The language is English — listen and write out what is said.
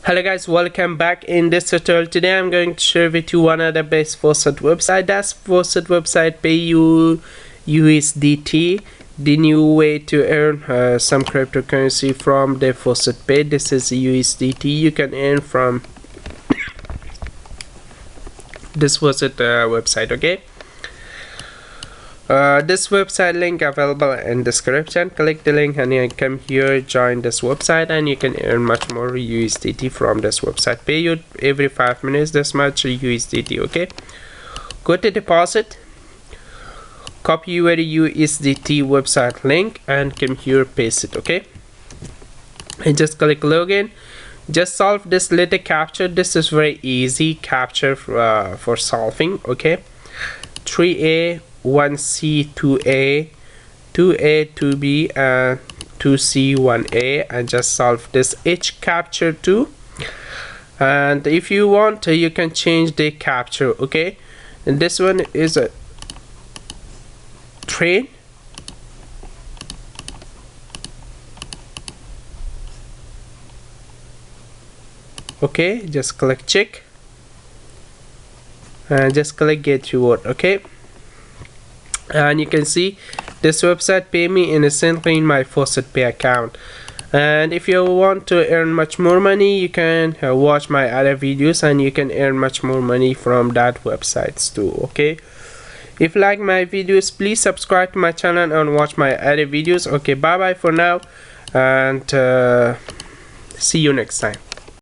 Hello guys, welcome back. In this tutorial today I'm going to share with you one of the best Faucet website. That's Faucet website pay you USDT, the new way to earn some cryptocurrency from the Faucet pay. This is USDT. You can earn from this Faucet website. Okay, this website link available in description. Click the link and you come here, join this website, and you can earn much more USDT from this website. Pay you every 5 minutes this much USDT. Okay, go to deposit, copy your USDT website link and come here, paste it. Okay, and just click login. Just solve this little captcha. This is very easy captcha for solving. Okay, 3A 1C 2A 2A 2B and 2C 1A, and just solve this each captcha too. And if you want you can change the captcha. Okay, and this one is a train. Okay, just click check and just click get reward. Okay, and you can see this website pay me instantly in my Faucet pay account. And if you want to earn much more money, you can watch my other videos and you can earn much more money from that websites too. Okay, if you like my videos, please subscribe to my channel and watch my other videos. Okay, bye bye for now, and see you next time.